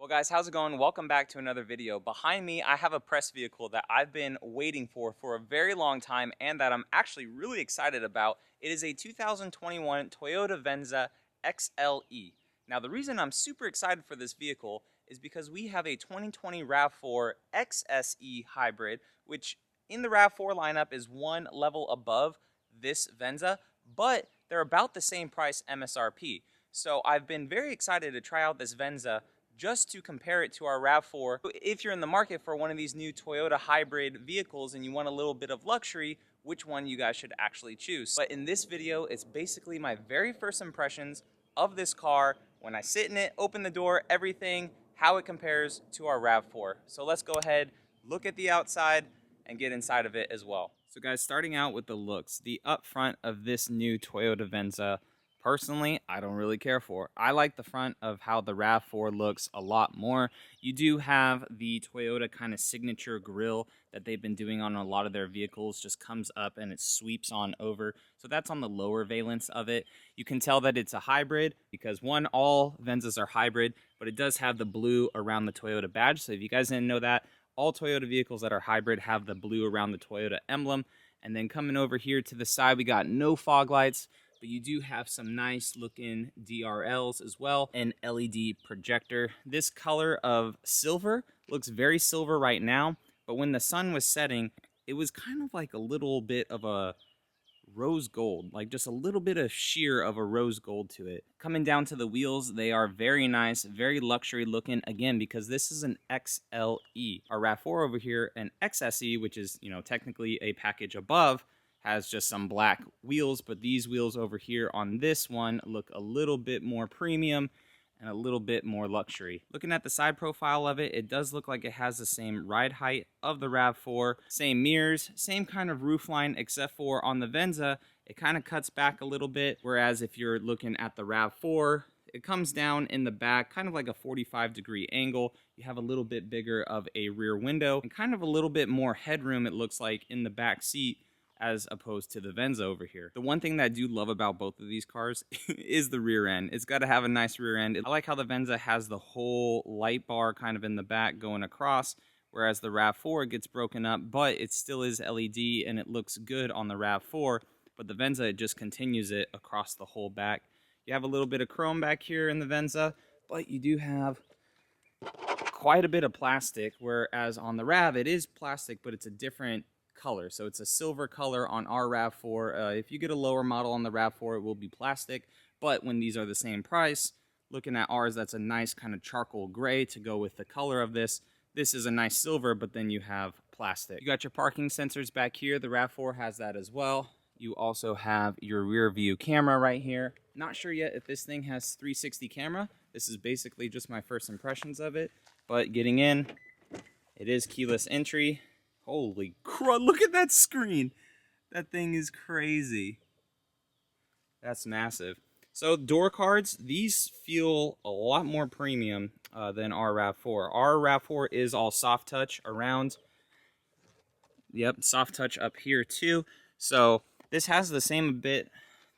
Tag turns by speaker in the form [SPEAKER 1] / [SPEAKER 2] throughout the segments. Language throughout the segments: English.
[SPEAKER 1] Well guys, how's it going? Welcome back to another video. Behind me, I have a press vehicle that I've been waiting for a very long time and that I'm actually really excited about. It is a 2021 Toyota Venza XLE. Now the reason I'm super excited for this vehicle is because we have a 2020 RAV4 XSE Hybrid, which in the RAV4 lineup is one level above this Venza, but they're about the same price MSRP. So I've been very excited to try out this Venza just to compare it to our RAV4. If you're in the market for one of these new Toyota hybrid vehicles and you want a little bit of luxury, which one you guys should actually choose. But in this video, it's basically my very first impressions of this car, when I sit in it, open the door, everything, how it compares to our RAV4. So let's go ahead, look at the outside, and get inside of it as well. So guys, starting out with the looks, the up front of this new Toyota Venza, personally, I don't really care for. I like the front of how the RAV4 looks a lot more. You do have the Toyota kind of signature grille that they've been doing on a lot of their vehicles, just comes up and it sweeps on over. So that's on the lower valence of it. You can tell that it's a hybrid because one, all Venzas are hybrid, but it does have the blue around the Toyota badge. So if you guys didn't know that, all Toyota vehicles that are hybrid have the blue around the Toyota emblem. And then coming over here to the side, we got no fog lights, but you do have some nice looking DRLs as well, and LED projector. This color of silver looks very silver right now, but when the sun was setting, it was kind of like a little bit of a rose gold, like just a little bit of sheer of a rose gold to it. Coming down to the wheels, they are very nice, very luxury looking, again, because this is an XLE. Our RAV4 over here, an XSE, which is, technically a package above, has just some black wheels, but these wheels over here on this one look a little bit more premium and a little bit more luxury. Looking at the side profile of it, it does look like it has the same ride height of the RAV4, same mirrors, same kind of roofline, except for on the Venza, it kind of cuts back a little bit, whereas if you're looking at the RAV4, it comes down in the back, kind of like a 45-degree angle. You have a little bit bigger of a rear window and kind of a little bit more headroom, it looks like, in the back seat, as opposed to the Venza over here. The one thing that I do love about both of these cars is the rear end. It's got to have a nice rear end. I like how the Venza has the whole light bar kind of in the back going across, whereas the RAV4 gets broken up, but it still is LED and it looks good on the RAV4, but the Venza, it just continues it across the whole back. You have a little bit of chrome back here in the Venza, but you do have quite a bit of plastic, whereas on the RAV, it is plastic, but it's a different color. So it's a silver color on our RAV4. If you get a lower model on the RAV4, it will be plastic, but when these are the same price, looking at ours, that's a nice kind of charcoal gray to go with the color of this. This is a nice silver, but then you have plastic. You got your parking sensors back here. The RAV4 has that as well. You also have your rear view camera right here. Not sure yet if this thing has 360 camera. This is basically just my first impressions of it, but getting in, it is keyless entry. Holy crud, look at that screen. That thing is crazy. That's massive. So door cards, these feel a lot more premium than our RAV4. Our RAV4 is all soft touch around. Yep, soft touch up here too. So this has the same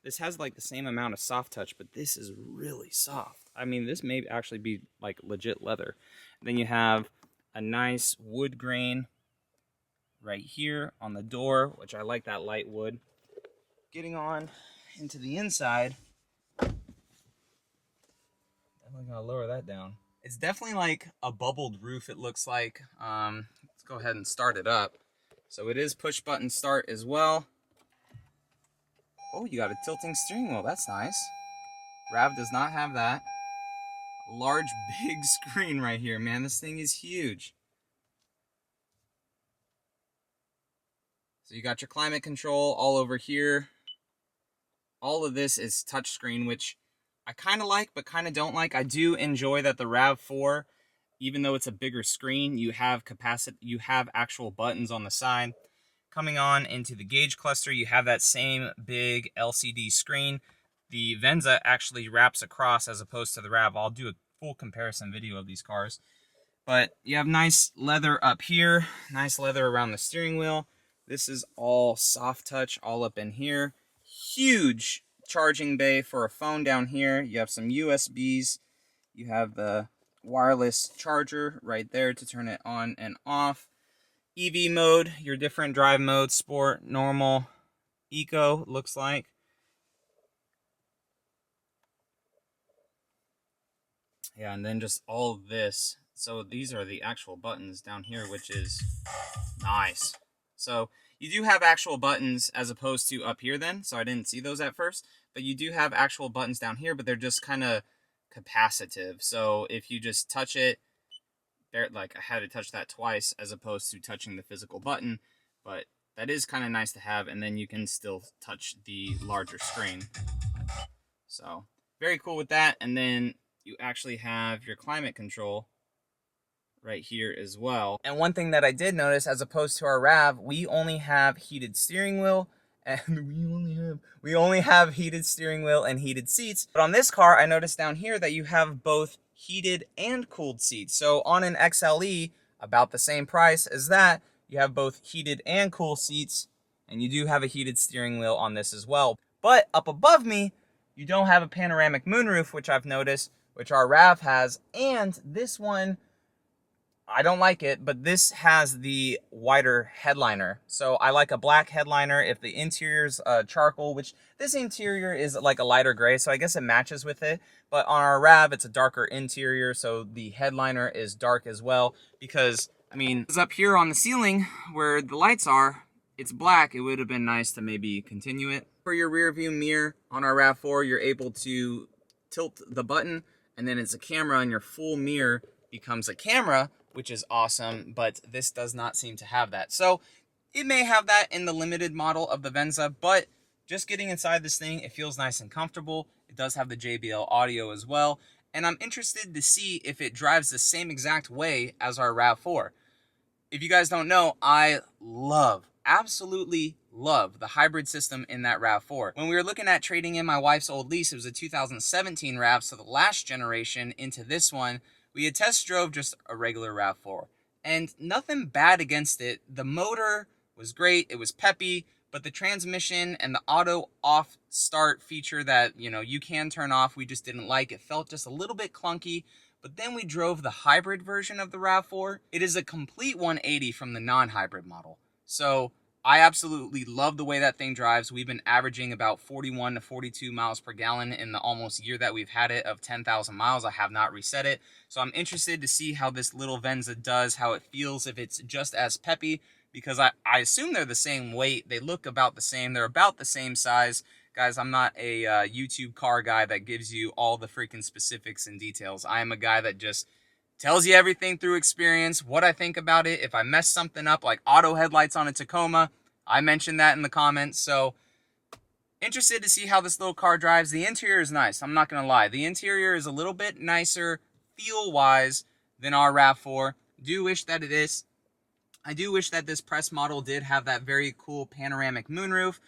[SPEAKER 1] this has like the same amount of soft touch, but this is really soft. I mean, this may actually be like legit leather. Then you have a nice wood grain right here on the door, which I like that light wood. Getting on into the inside, I'm gonna lower that down. It's definitely like a bubbled roof, it looks like. Let's go ahead and start it up. So it is push button start as well. Oh, you got a tilting steering wheel, that's nice. RAV does not have that. Large, big screen right here, man. This thing is huge. So you got your climate control all over here. All of this is touchscreen, which I kind of like, but kind of don't like. I do enjoy that the RAV4, even though it's a bigger screen, you have actual buttons on the side. Coming on into the gauge cluster, you have that same big LCD screen. The Venza actually wraps across as opposed to the RAV. I'll do a full comparison video of these cars. But you have nice leather up here, nice leather around the steering wheel. This is all soft touch all up in here. Huge charging bay for a phone down here. You have some USBs. You have the wireless charger right there to turn it on and off. EV mode, your different drive modes, sport, normal, eco, looks like. Yeah, and then just all of this. So these are the actual buttons down here, which is nice. So you do have actual buttons as opposed to up here then. So I didn't see those at first. But you do have actual buttons down here, but they're just kind of capacitive. So if you just touch it, like I had to touch that twice as opposed to touching the physical button. But that is kind of nice to have. And then you can still touch the larger screen. So very cool with that. And then you actually have your climate control right here as well. And one thing that I did notice, as opposed to our RAV, we only have heated steering wheel, and we only have heated steering wheel and heated seats. But on this car, I noticed down here that you have both heated and cooled seats. So on an XLE, about the same price as that, you have both heated and cool seats, and you do have a heated steering wheel on this as well. But up above me, you don't have a panoramic moonroof, which I've noticed, which our RAV has, and this one, I don't like it, but this has the wider headliner. So I like a black headliner. If the interior's charcoal, which this interior is like a lighter gray, so I guess it matches with it. But on our RAV, it's a darker interior, so the headliner is dark as well. Because, I mean, it's up here on the ceiling where the lights are, it's black. It would have been nice to maybe continue it. For your rear view mirror on our RAV4, you're able to tilt the button, and then it's a camera, and your full mirror becomes a camera, which is awesome, but this does not seem to have that. So it may have that in the limited model of the Venza, but just getting inside this thing, it feels nice and comfortable. It does have the JBL audio as well, and I'm interested to see if it drives the same exact way as our RAV4. If you guys don't know, I absolutely love the hybrid system in that RAV4. When we were looking at trading in my wife's old lease, it was a 2017 RAV, so the last generation into this one, we had test drove just a regular RAV4, and nothing bad against it. The motor was great, it was peppy, but the transmission and the auto off start feature that, you know, you can turn off, we just didn't like. It felt just a little bit clunky. But then we drove the hybrid version of the RAV4. It is a complete 180 from the non-hybrid model. So I absolutely love the way that thing drives. We've been averaging about 41 to 42 miles per gallon in the almost year that we've had it of 10,000 miles. I have not reset it. So I'm interested to see how this little Venza does, how it feels, if it's just as peppy, because I assume they're the same weight. They look about the same. They're about the same size. Guys, I'm not a YouTube car guy that gives you all the freaking specifics and details. I am a guy that just tells you everything through experience, what I think about it. If I mess something up, like auto headlights on a Tacoma, I mentioned that in the comments. So interested to see how this little car drives. The interior is nice. I'm not going to lie. The interior is a little bit nicer feel-wise than our RAV4. Do wish that it is. I do wish that this press model did have that very cool panoramic moonroof.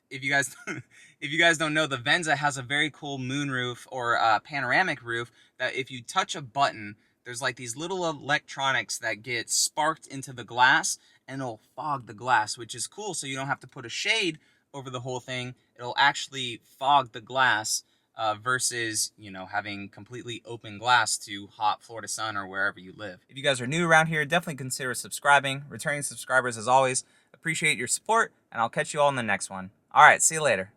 [SPEAKER 1] If you guys don't know, the Venza has a very cool moonroof or panoramic roof that if you touch a button, there's like these little electronics that get sparked into the glass and it'll fog the glass, which is cool. So you don't have to put a shade over the whole thing. It'll actually fog the glass versus, you know, having completely open glass to hot Florida sun or wherever you live. If you guys are new around here, definitely consider subscribing. Returning subscribers, as always, appreciate your support, and I'll catch you all in the next one. All right, see you later.